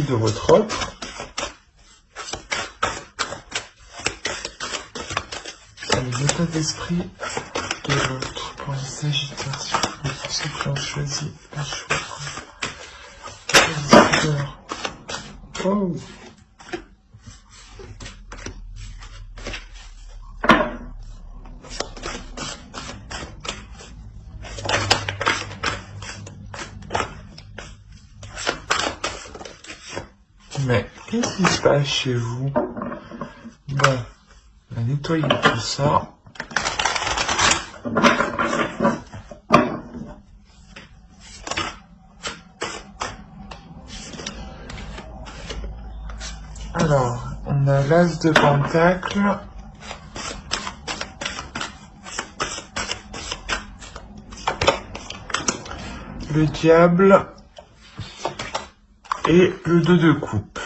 de votre offre. L'état d'esprit de l'autre pour les Sagittaires, s'il vous plaît, pour ceux qui ont choisi un choix. Oh. Mais qu'est-ce qui se passe chez vous? Bon, on va nettoyer tout ça. Alors, on a l'As de Pentacle. Le Diable. Et le 2 de coupe.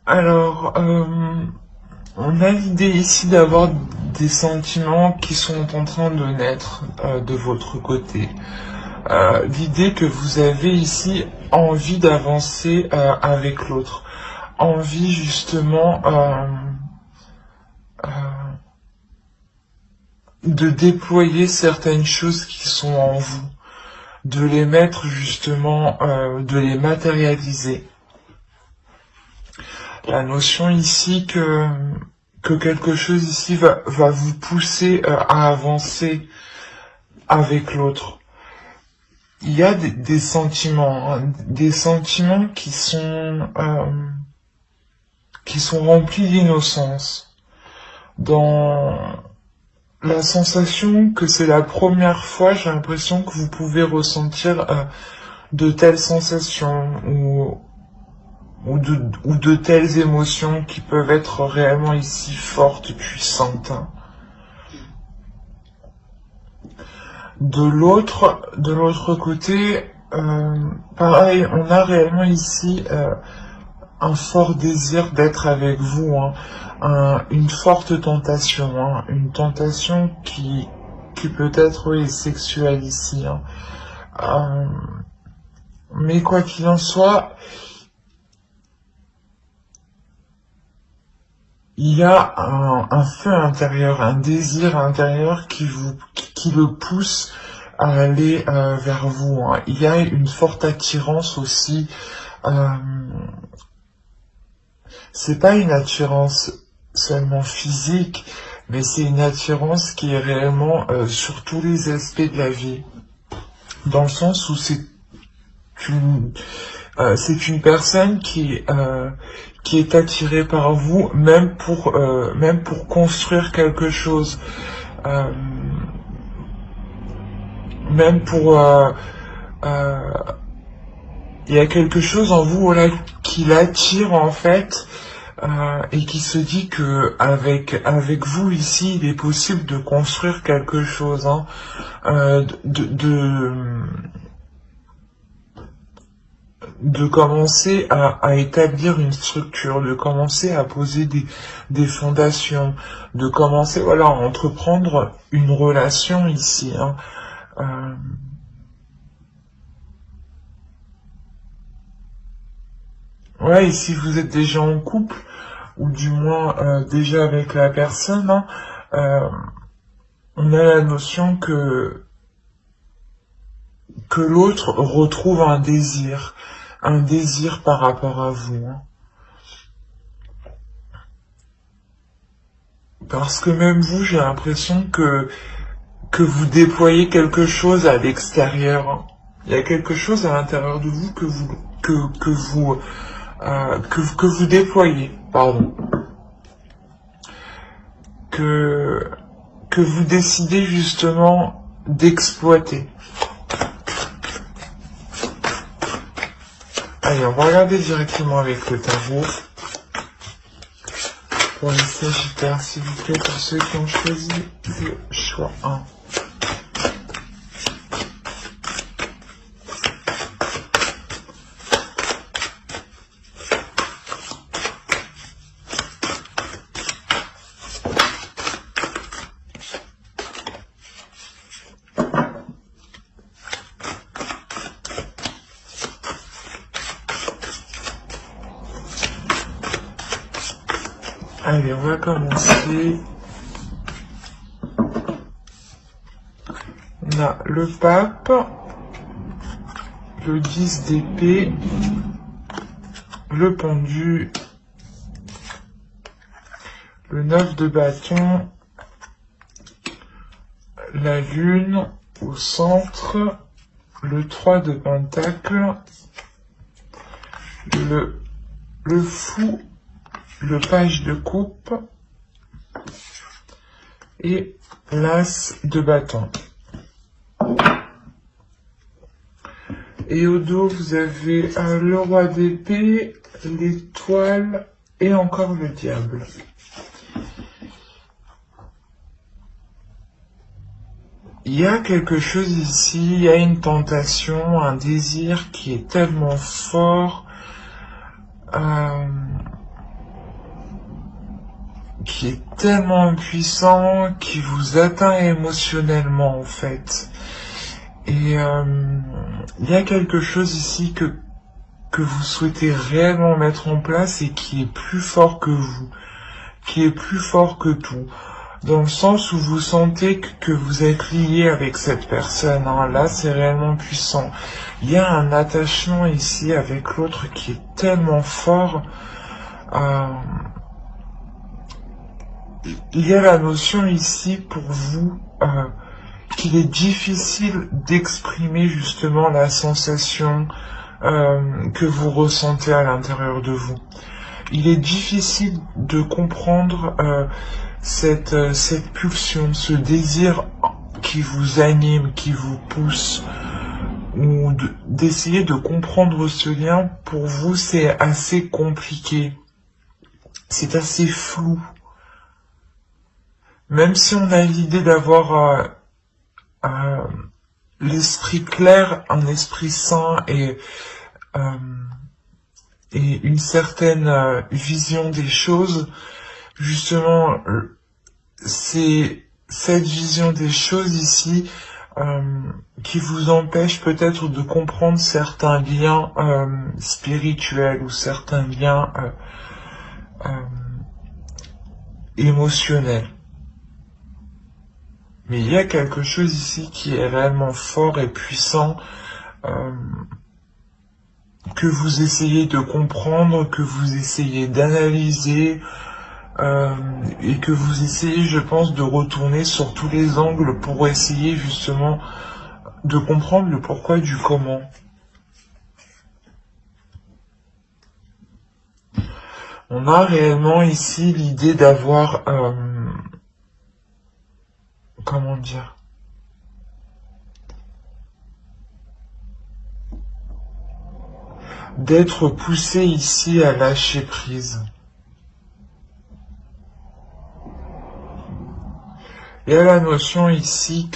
Alors, on a l'idée ici d'avoir des sentiments qui sont en train de naître de votre côté. L'idée que vous avez ici envie d'avancer avec l'autre. Envie justement de déployer certaines choses qui sont en vous. De les mettre justement, de les matérialiser. La notion ici que quelque chose ici va vous pousser à avancer avec l'autre. Il y a des sentiments, hein, des sentiments qui sont remplis d'innocence. Dans la sensation que c'est la première fois, j'ai l'impression que vous pouvez ressentir de telles sensations ou de telles émotions qui peuvent être réellement ici fortes, puissantes. De l'autre côté, pareil, on a réellement ici un fort désir d'être avec vous, hein, une forte tentation, hein, une tentation qui peut être sexuelle ici. Hein. Mais quoi qu'il en soit, il y a un feu intérieur, un désir intérieur qui le pousse à aller vers vous. Hein. Il y a une forte attirance aussi. C'est pas une attirance seulement physique, mais c'est une attirance qui est réellement sur tous les aspects de la vie. Dans le sens où c'est une personne qui est attirée par vous, même pour construire quelque chose, même pour il y a quelque chose en vous, voilà, qui l'attire en fait, et qui se dit que avec vous ici, il est possible de construire quelque chose, hein, de commencer à établir une structure, de commencer à poser des fondations, de commencer, voilà, à entreprendre une relation ici, hein. Ouais, et si vous êtes déjà en couple, ou du moins déjà avec la personne, hein, on a la notion que l'autre retrouve un désir par rapport à vous. Hein. Parce que même vous, j'ai l'impression que vous déployez quelque chose à l'extérieur. Hein. Il y a quelque chose à l'intérieur de vous que vous déployez, pardon. Que vous décidez justement d'exploiter. Allez, on va regarder directement avec le tarot. Pour les Sagittaires, s'il vous plaît, pour ceux qui ont choisi le choix 1. Allez, on va commencer. On a le pape, le 10 d'épée, le pendu, le 9 de bâton, la lune au centre, le 3 de pentacle, le fou, le page de coupe et l'as de bâton. Et au dos, vous avez le roi d'épée, l'étoile et encore le diable. Il y a quelque chose ici, il y a une tentation, un désir qui est tellement fort, qui est tellement puissant, qui vous atteint émotionnellement en fait. Et il y a quelque chose ici que vous souhaitez réellement mettre en place et qui est plus fort que vous, qui est plus fort que tout. Dans le sens où vous sentez que vous êtes lié avec cette personne, hein. Là c'est réellement puissant. Il y a un attachement ici avec l'autre qui est tellement fort. Il y a la notion ici pour vous qu'il est difficile d'exprimer justement la sensation que vous ressentez à l'intérieur de vous. Il est difficile de comprendre cette pulsion, ce désir qui vous anime, qui vous pousse, ou d'essayer de comprendre ce lien. Pour vous, c'est assez compliqué, c'est assez flou. Même si on a l'idée d'avoir l'esprit clair, un esprit sain et une certaine vision des choses, justement, c'est cette vision des choses ici qui vous empêche peut-être de comprendre certains liens spirituels ou certains liens émotionnels. Mais il y a quelque chose ici qui est réellement fort et puissant, que vous essayez de comprendre, que vous essayez d'analyser, et que vous essayez, je pense, de retourner sur tous les angles pour essayer justement de comprendre le pourquoi du comment. On a réellement ici l'idée d'avoir... comment dire, d'être poussé ici à lâcher prise. Il y a la notion ici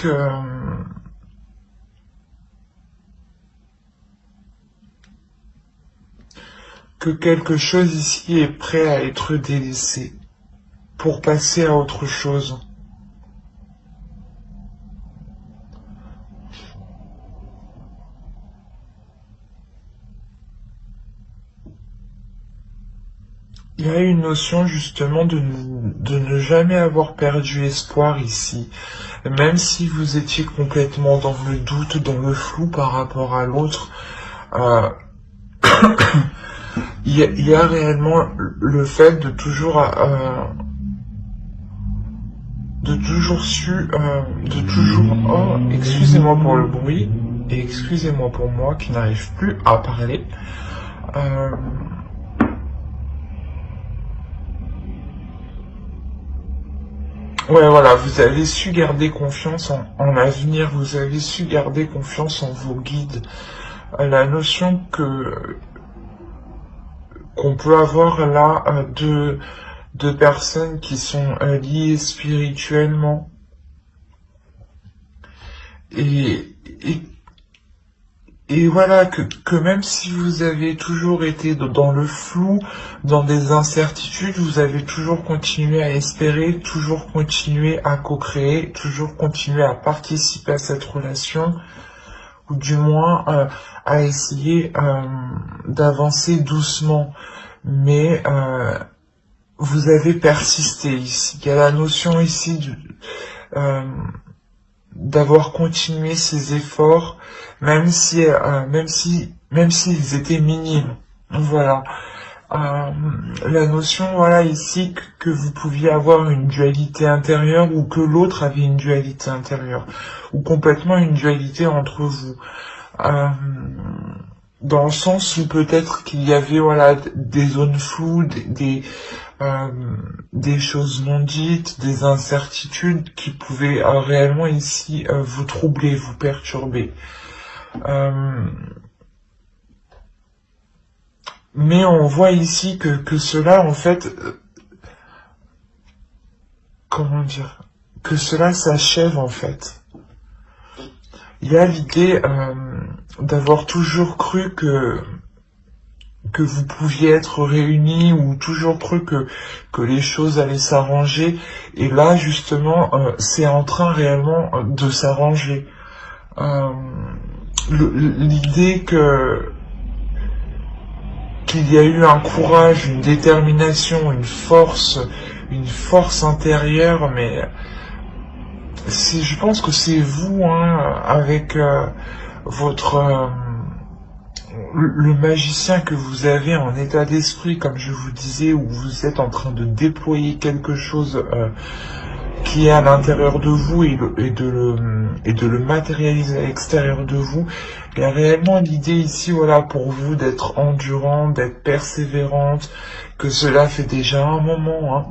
que quelque chose ici est prêt à être délaissé pour passer à autre chose. Il y a une notion justement de ne jamais avoir perdu espoir ici. Même si vous étiez complètement dans le doute, dans le flou par rapport à l'autre, il y a réellement le fait de toujours oh, excusez-moi pour le bruit, et excusez-moi pour moi qui n'arrive plus à parler. Ouais, voilà, vous avez su garder confiance en l'avenir, vous avez su garder confiance en vos guides. La notion qu'on peut avoir là de personnes qui sont liées spirituellement. Et voilà, que même si vous avez toujours été dans le flou, dans des incertitudes, vous avez toujours continué à espérer, toujours continué à co-créer, toujours continué à participer à cette relation, ou du moins à essayer d'avancer doucement. Mais vous avez persisté ici. Il y a la notion ici d'avoir continué ces efforts, même s'ils étaient minimes. Voilà. La notion, voilà, ici, que vous pouviez avoir une dualité intérieure ou que l'autre avait une dualité intérieure, ou complètement une dualité entre vous. Dans le sens où peut-être qu'il y avait, voilà, des zones floues, des choses non dites, des incertitudes qui pouvaient réellement ici vous troubler, vous perturber. Mais on voit ici que cela, en fait, comment dire, que cela s'achève en fait. Il y a l'idée d'avoir toujours cru que vous pouviez être réunis ou toujours cru que les choses allaient s'arranger. Et là, justement, c'est en train réellement de s'arranger. L'idée qu'il y a eu un courage, une détermination, une force intérieure, mais je pense que c'est vous, hein, avec votre le magicien que vous avez en état d'esprit, comme je vous disais, où vous êtes en train de déployer quelque chose qui est à l'intérieur de vous et de le matérialiser à l'extérieur de vous. Il y a réellement l'idée ici, voilà, pour vous d'être endurant, d'être persévérante, que cela fait déjà un moment, hein,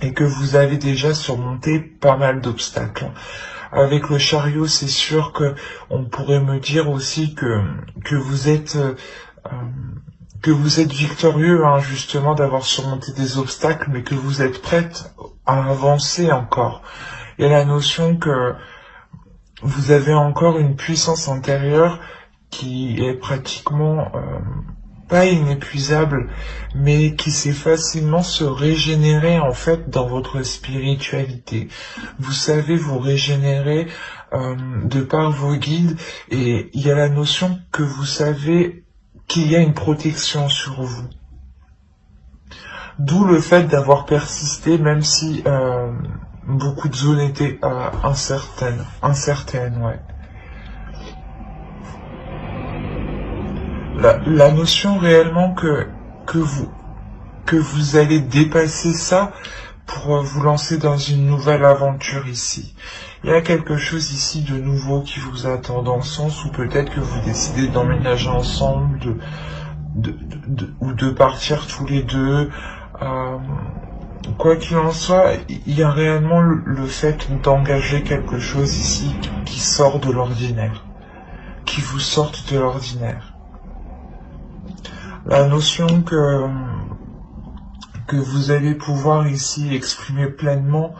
et que vous avez déjà surmonté pas mal d'obstacles. Avec le chariot, c'est sûr que on pourrait me dire aussi que vous êtes victorieux, hein, justement, d'avoir surmonté des obstacles, mais que vous êtes prête à avancer encore. Il y a la notion que vous avez encore une puissance intérieure qui est pratiquement pas inépuisable, mais qui sait facilement se régénérer en fait dans votre spiritualité. Vous savez vous régénérer de par vos guides, et il y a la notion que vous savez qu'il y a une protection sur vous. D'où le fait d'avoir persisté, même si beaucoup de zones étaient incertaines, ouais. La notion réellement que vous allez dépasser ça pour vous lancer dans une nouvelle aventure ici. Il y a quelque chose ici de nouveau qui vous attend, dans le sens où peut-être que vous décidez d'emménager ensemble, ou de partir tous les deux. Quoi qu'il en soit, il y a réellement le fait d'engager quelque chose ici qui sort de l'ordinaire, qui vous sorte de l'ordinaire. La notion que vous allez pouvoir ici exprimer pleinement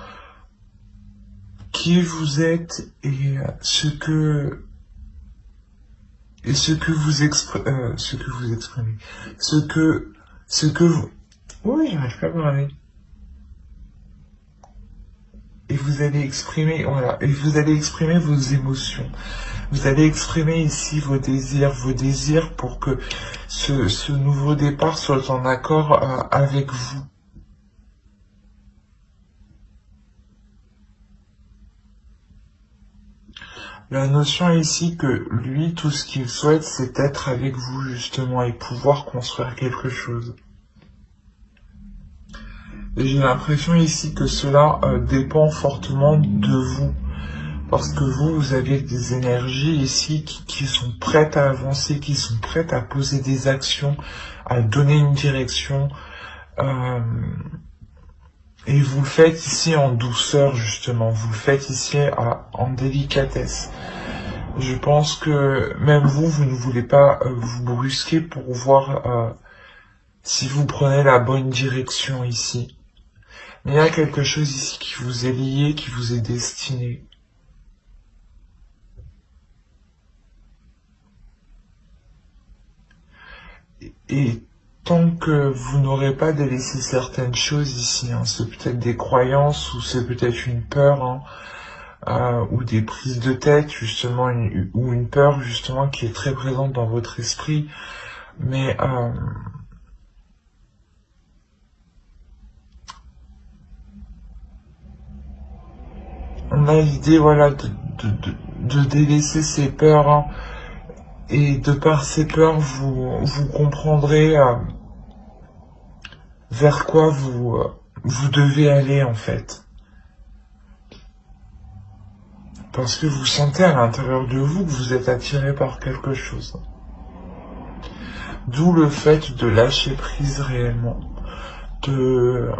qui vous êtes et ce que vous exprimez, oui, j'arrive pas à parler. Et vous allez exprimer, voilà, et vous allez exprimer vos émotions. Vous allez exprimer ici vos désirs pour que ce nouveau départ soit en accord avec vous. La notion ici que lui, tout ce qu'il souhaite, c'est être avec vous justement et pouvoir construire quelque chose. Et j'ai l'impression ici que cela dépend fortement de vous. Parce que vous avez des énergies ici qui sont prêtes à avancer, qui sont prêtes à poser des actions, à donner une direction. Et vous le faites ici en douceur, justement. Vous le faites ici en délicatesse. Je pense que même vous ne voulez pas vous brusquer pour voir si vous prenez la bonne direction ici. Mais il y a quelque chose ici qui vous est lié, qui vous est destiné. Et tant que vous n'aurez pas délaissé certaines choses ici, hein, c'est peut-être des croyances ou c'est peut-être une peur, hein, ou des prises de tête justement, ou une peur justement qui est très présente dans votre esprit, mais on a l'idée, voilà, de délaisser ses peurs, hein, et de par ces peurs, vous comprendrez vers quoi vous devez aller, en fait. Parce que vous sentez à l'intérieur de vous que vous êtes attiré par quelque chose. D'où le fait de lâcher prise réellement, de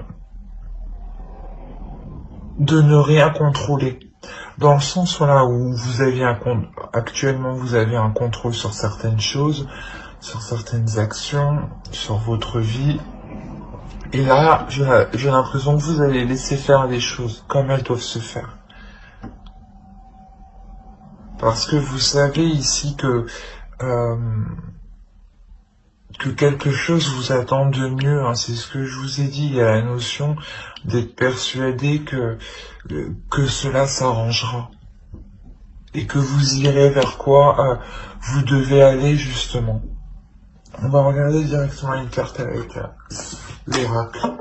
ne rien contrôler. Dans le sens voilà, où vous avez actuellement vous avez un contrôle sur certaines choses, sur certaines actions, sur votre vie. Et là, j'ai l'impression que vous allez laisser faire les choses comme elles doivent se faire. Parce que vous savez ici que quelque chose vous attend de mieux, hein. C'est ce que je vous ai dit, il y a la notion d'être persuadé que cela s'arrangera. Et que vous irez vers quoi vous devez aller justement. On va regarder directement une carte avec l'oracle.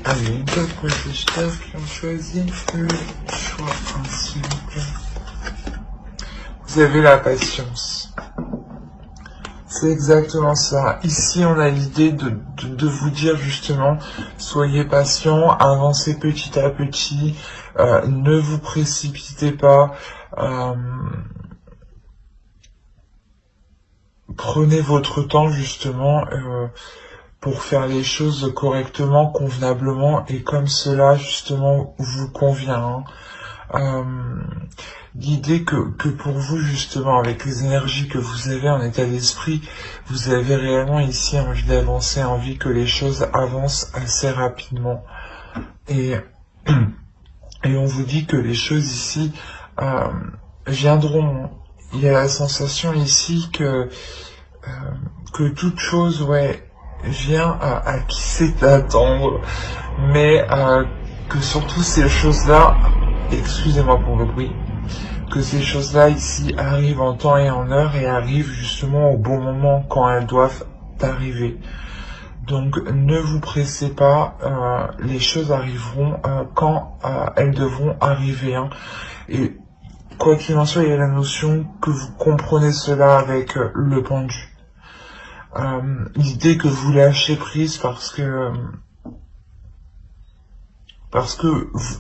Allez, une carte pour les Sagittaires qui ont choisi le choix 1, s'il vous plaît. Vous avez la patience. C'est exactement ça. Ici, on a l'idée de vous dire justement, soyez patient, avancez petit à petit, ne vous précipitez pas, prenez votre temps justement pour faire les choses correctement, convenablement et comme cela justement vous convient. L'idée que pour vous justement avec les énergies que vous avez en état d'esprit, vous avez réellement ici envie d'avancer, envie que les choses avancent assez rapidement et on vous dit que les choses ici viendront. Il y a la sensation ici que toute chose vient à qui sait attendre, mais que surtout ces choses-là, excusez-moi pour le bruit, que ces choses-là ici arrivent en temps et en heure et arrivent justement au bon moment quand elles doivent arriver. Donc ne vous pressez pas, les choses arriveront quand elles devront arriver. Hein. Et quoi qu'il en soit, il y a la notion que vous comprenez cela avec le pendu. L'idée que vous lâchez prise parce que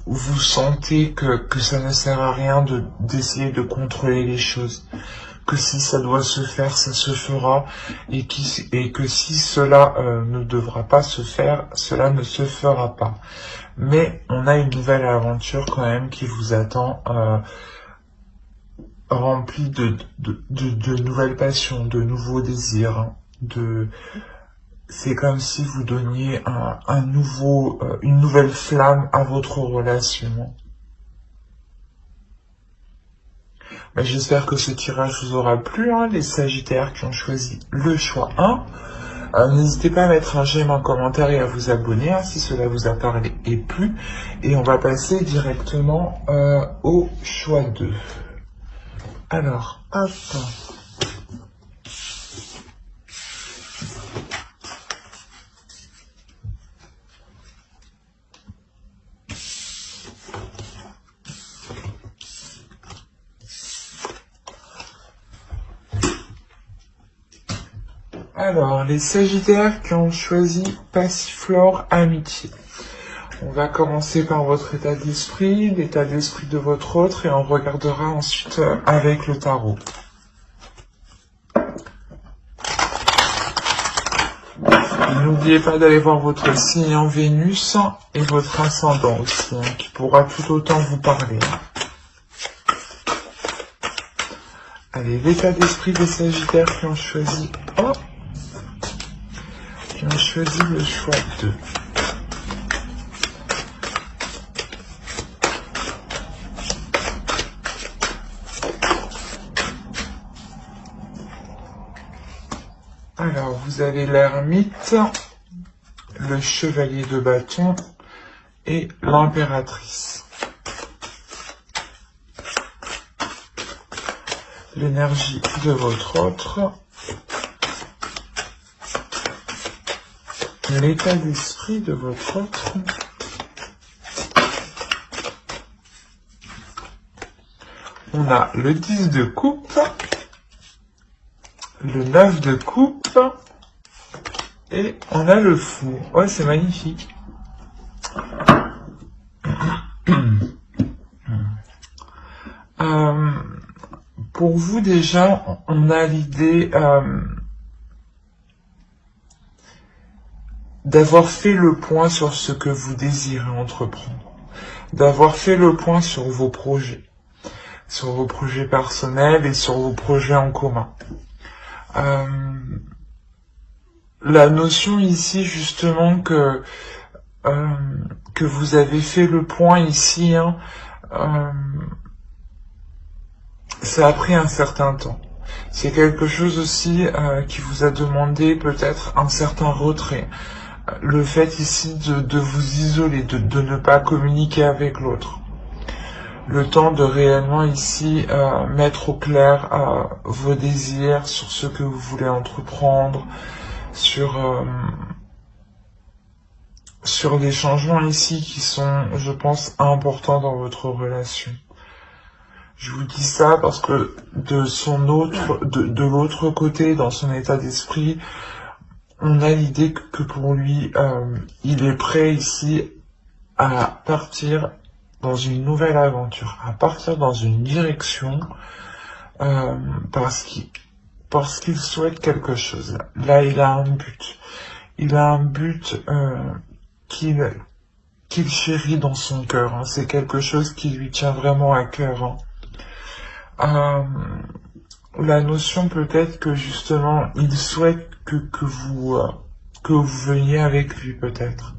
vous sentez que ça ne sert à rien d'essayer de contrôler les choses, que si ça doit se faire, ça se fera, et que si cela ne devra pas se faire, cela ne se fera pas. Mais on a une nouvelle aventure quand même qui vous attend, remplie de nouvelles passions, de nouveaux désirs, hein, c'est comme si vous donniez une nouvelle flamme à votre relation. Mais j'espère que ce tirage vous aura plu, hein, les Sagittaires qui ont choisi le choix 1. N'hésitez pas à mettre un j'aime en commentaire et à vous abonner hein, si cela vous a parlé et plu. Et on va passer directement au choix 2. Alors, hop. Alors, les Sagittaires qui ont choisi Passiflore Amitié. On va commencer par votre état d'esprit, l'état d'esprit de votre autre, et on regardera ensuite avec le tarot. N'oubliez pas d'aller voir votre signe en Vénus et votre ascendant aussi, hein, qui pourra tout autant vous parler. Allez, l'état d'esprit des Sagittaires qui ont choisi... qui ont choisi le choix 2. Alors, vous avez l'ermite, le chevalier de bâton et l'impératrice. L'énergie de votre autre. L'état d'esprit de votre autre. On a le 10 de coupe, le 9 de coupe, et on a le fou. Ouais, c'est magnifique. Pour vous, déjà, on a l'idée d'avoir fait le point sur ce que vous désirez entreprendre, d'avoir fait le point sur vos projets personnels et sur vos projets en commun. La notion ici, justement, que vous avez fait le point ici, hein, ça a pris un certain temps. C'est quelque chose aussi qui vous a demandé peut-être un certain retrait. Le fait ici de vous isoler, de ne pas communiquer avec l'autre. Le temps de réellement ici mettre au clair vos désirs sur ce que vous voulez entreprendre, sur les changements ici qui sont, je pense, importants dans votre relation. Je vous dis ça parce que de l'autre côté, dans son état d'esprit, on a l'idée que pour lui, il est prêt ici à partir dans une nouvelle aventure, à partir dans une direction, parce qu'il souhaite quelque chose. Là, il a un but. Il a un but qu'il chérit dans son cœur. Hein. C'est quelque chose qui lui tient vraiment à cœur. Hein. La notion peut-être que justement, il souhaite que vous veniez avec lui peut-être.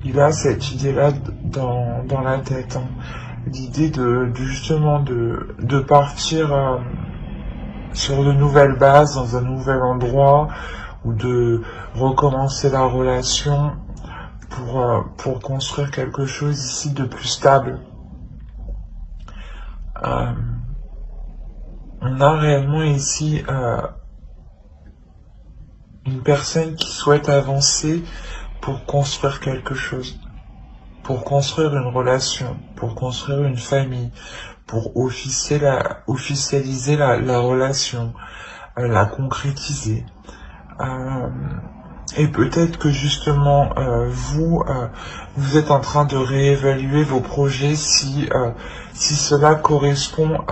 Il a cette idée-là dans la tête. Hein. L'idée justement de partir sur de nouvelles bases, dans un nouvel endroit, ou de recommencer la relation pour construire quelque chose ici de plus stable. On a réellement ici une personne qui souhaite avancer pour construire quelque chose, pour construire une relation, pour construire une famille, pour officialiser la relation, la concrétiser. Et peut-être que justement vous êtes en train de réévaluer vos projets si cela correspond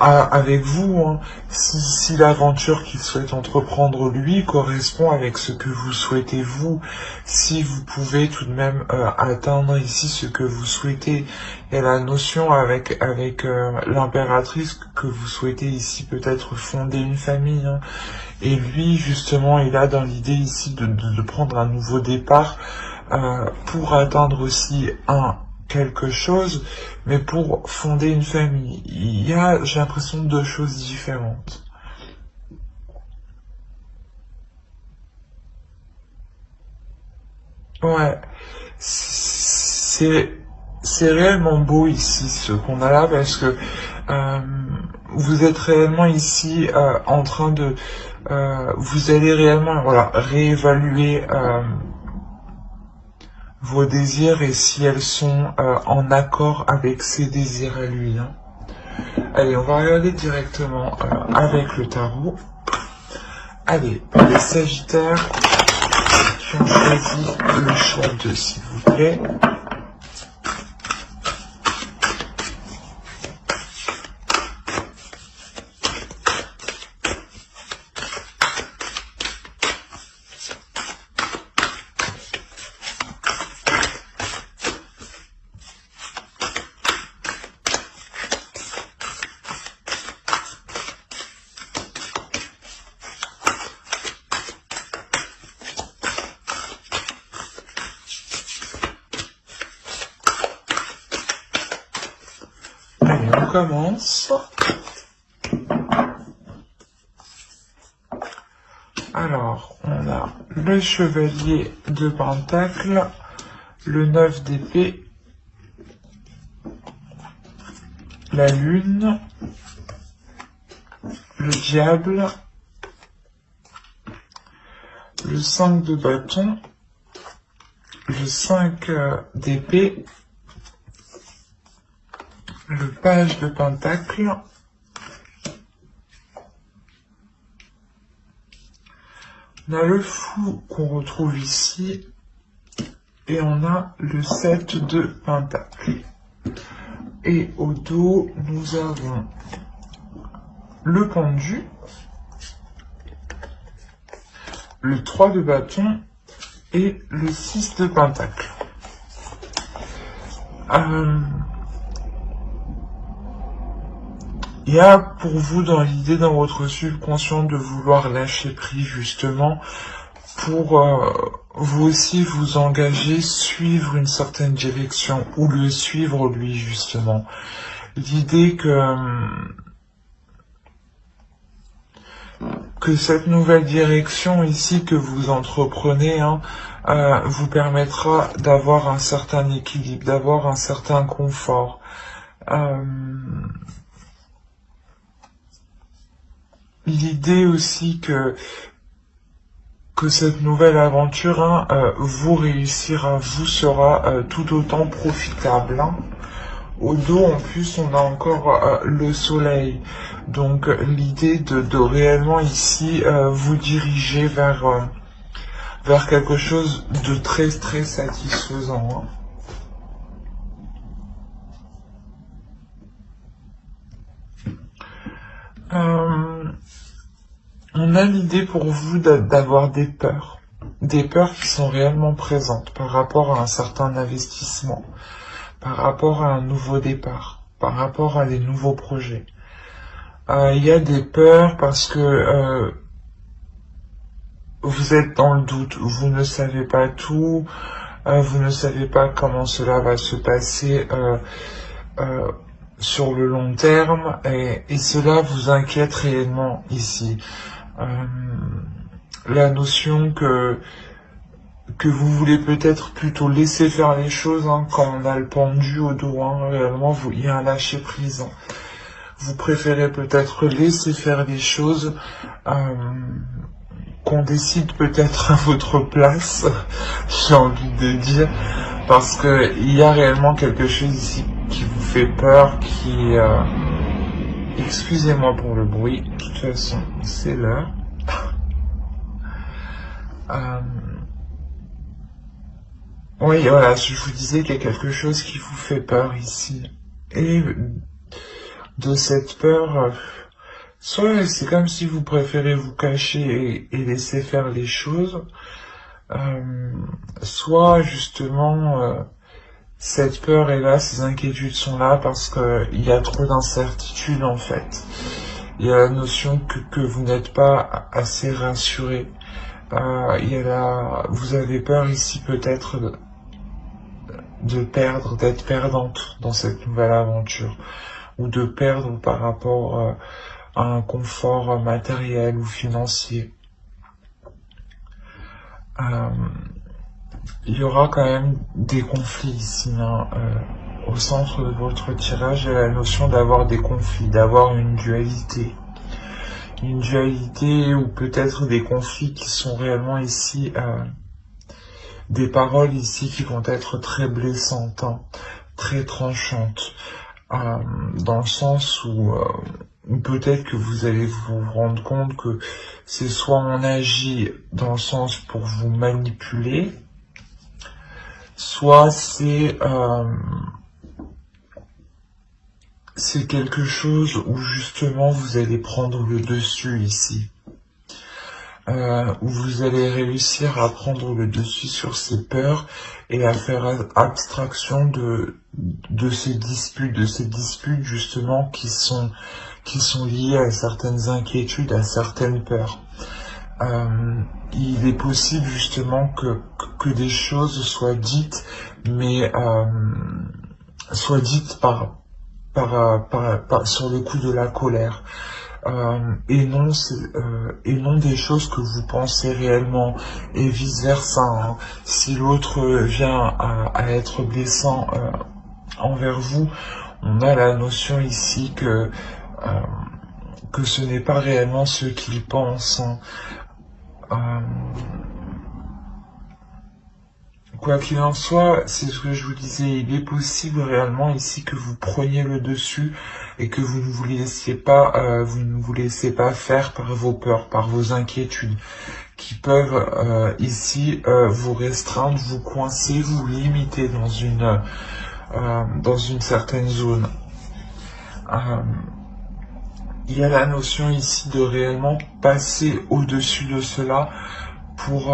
avec vous, hein, si l'aventure qu'il souhaite entreprendre lui correspond avec ce que vous souhaitez vous, si vous pouvez tout de même atteindre ici ce que vous souhaitez. Il y a la notion avec l'impératrice que vous souhaitez ici peut-être fonder une famille, hein, et lui justement il a dans l'idée ici de prendre un nouveau départ pour atteindre aussi quelque chose, mais pour fonder une famille. Il y a, j'ai l'impression, deux choses différentes. Ouais, c'est réellement beau ici ce qu'on a là parce que vous êtes réellement ici en train de vous allez réellement voilà réévaluer vos désirs et si elles sont en accord avec ses désirs à lui. Hein. Allez, on va regarder directement avec le tarot. Allez, les Sagittaires qui ont choisi le choix de s'il vous plaît. Allez, on commence. Alors, on a le chevalier de pentacle, le 9 d'épée, la lune, le diable, le 5 de bâton, le 5 d'épée, le page de pentacle, on a le fou qu'on retrouve ici, et on a le 7 de pentacle. Et au dos, nous avons le pendu, le 3 de bâton et le 6 de pentacle. Il y a pour vous dans l'idée dans votre subconscient de vouloir lâcher prise justement pour vous aussi vous engager, suivre une certaine direction ou le suivre lui justement. L'idée que cette nouvelle direction ici que vous entreprenez vous permettra d'avoir un certain équilibre, d'avoir un certain confort. L'idée aussi que cette nouvelle aventure vous réussira, vous sera tout autant profitable. Au dos, en plus, on a encore le soleil. Donc, l'idée de réellement ici vous diriger vers quelque chose de très, très satisfaisant. On a l'idée pour vous d'avoir des peurs qui sont réellement présentes par rapport à un certain investissement, par rapport à un nouveau départ, par rapport à des nouveaux projets. Il y a des peurs parce que vous êtes dans le doute, vous ne savez pas tout, vous ne savez pas comment cela va se passer sur le long terme, et cela vous inquiète réellement ici. La notion que vous voulez peut-être plutôt laisser faire les choses quand on a le pendu au dos, réellement il y a un lâcher prise. Vous préférez peut-être laisser faire les choses, qu'on décide peut-être à votre place, j'ai envie de dire, parce que il y a réellement quelque chose ici qui vous fait peur, qui excusez-moi pour le bruit, de toute façon c'est l'heure. Oui, voilà, je vous disais qu'il y a quelque chose qui vous fait peur ici. Et de cette peur, soit c'est comme si vous préférez vous cacher et laisser faire les choses, soit justement cette peur est là, ces inquiétudes sont là parce qu'il y a trop d'incertitudes en fait. Il y a la notion que vous n'êtes pas assez rassuré. Vous avez peur ici peut-être de perdre, d'être perdante dans cette nouvelle aventure, ou de perdre par rapport à un confort matériel ou financier. Il y aura quand même des conflits ici. Au centre de votre tirage, il y a la notion d'avoir des conflits, d'avoir une dualité. Une dualité ou peut-être des conflits qui sont réellement ici, des paroles ici qui vont être très blessantes, très tranchantes, dans le sens où peut-être que vous allez vous rendre compte que c'est soit on agit dans le sens pour vous manipuler, soit c'est quelque chose où justement vous allez prendre le dessus ici. Où vous allez réussir à prendre le dessus sur ces peurs et à faire abstraction de ces disputes justement qui sont liées à certaines inquiétudes, à certaines peurs. Il est possible justement que des choses soient dites, mais soient dites par sur le coup de la colère. et non des choses que vous pensez réellement, et vice versa, hein. Si l'autre vient à être blessant envers vous, on a la notion ici que ce n'est pas réellement ce qu'il pense, hein. Quoi qu'il en soit, c'est ce que je vous disais, il est possible réellement ici que vous preniez le dessus et que vous ne vous laissiez pas faire par vos peurs, par vos inquiétudes, qui peuvent ici vous restreindre, vous coincer, vous limiter dans une certaine zone. Il y a la notion ici de réellement passer au-dessus de cela pour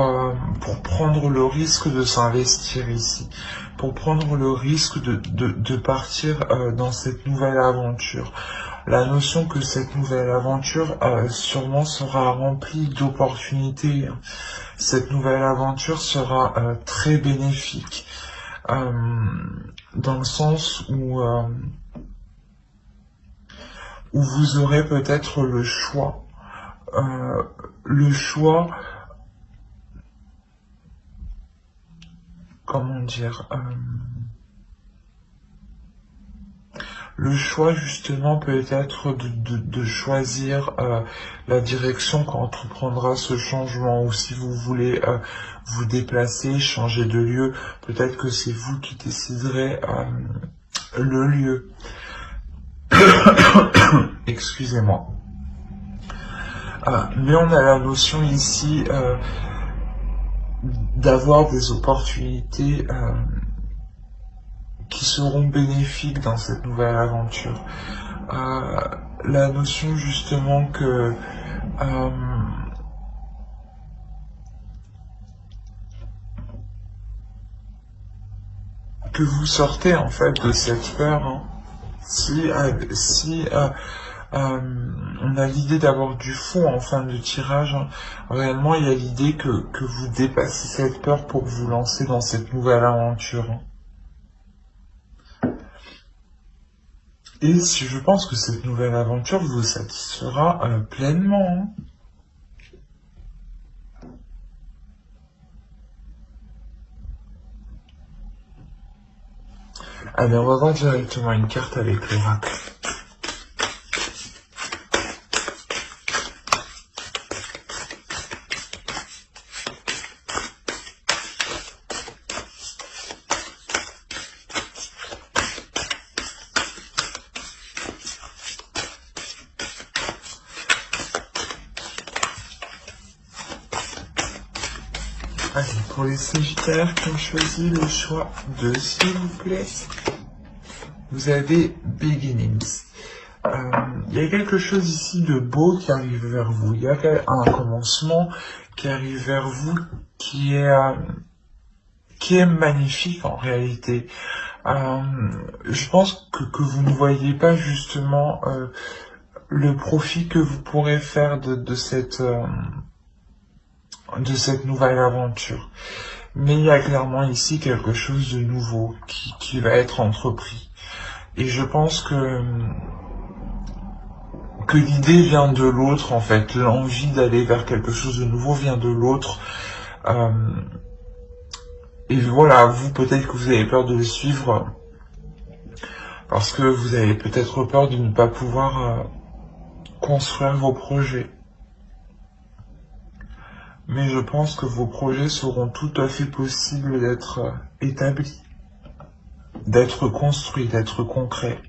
prendre le risque de s'investir ici, pour prendre le risque de partir dans cette nouvelle aventure. La notion que cette nouvelle aventure sûrement sera remplie d'opportunités. Cette nouvelle aventure sera très bénéfique, dans le sens où vous aurez peut-être le choix. Comment dire, le choix justement peut-être de choisir la direction qu'entreprendra ce changement, ou si vous voulez vous déplacer, changer de lieu, peut-être que c'est vous qui déciderez le lieu. Excusez-moi. Mais on a la notion ici d'avoir des opportunités qui seront bénéfiques dans cette nouvelle aventure. La notion justement que vous sortez en fait de cette peur, hein. Si on a l'idée d'avoir du fond en fin de tirage, hein, réellement il y a l'idée que vous dépassez cette peur pour vous lancer dans cette nouvelle aventure, hein. Et si je pense que cette nouvelle aventure vous satisfera pleinement, hein. Allez, on va voir directement une carte avec l'oracle. Allez, pour les Sagittaires qui ont choisi le choix 2, s'il vous plaît, vous avez Beginnings. Il y a quelque chose ici de beau qui arrive vers vous. Il y a un commencement qui arrive vers vous qui est magnifique en réalité. Je pense que vous ne voyez pas justement le profit que vous pourrez faire de cette nouvelle aventure. Mais il y a clairement ici quelque chose de nouveau qui va être entrepris. Et je pense que l'idée vient de l'autre, en fait. L'envie d'aller vers quelque chose de nouveau vient de l'autre. Et voilà, vous, peut-être que vous avez peur de le suivre parce que vous avez peut-être peur de ne pas pouvoir construire vos projets. Mais je pense que vos projets seront tout à fait possibles d'être établis, d'être construits, d'être concrets.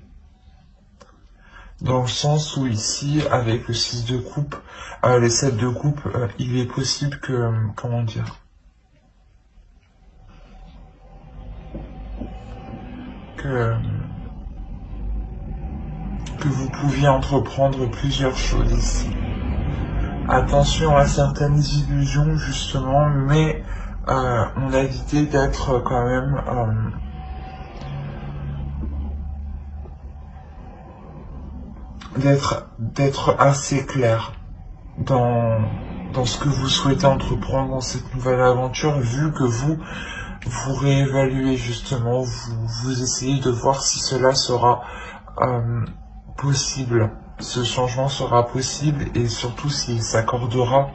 Dans le sens où ici, avec le 6 de coupe, les 7 de coupe, il est possible que, comment dire, que vous pouviez entreprendre plusieurs choses ici. Attention à certaines illusions justement, mais on a l'idée d'être quand même d'être assez clair dans ce que vous souhaitez entreprendre dans cette nouvelle aventure, vu que vous réévaluez justement, vous essayez de voir si cela sera possible ce changement sera possible et surtout s'il s'accordera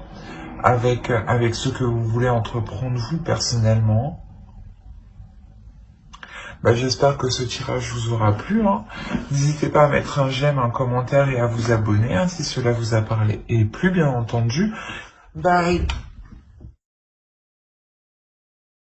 avec ce que vous voulez entreprendre vous personnellement. J'espère que ce tirage vous aura plu. N'hésitez pas à mettre un j'aime, un commentaire et à vous abonner si cela vous a parlé. Et plus bien entendu, bye.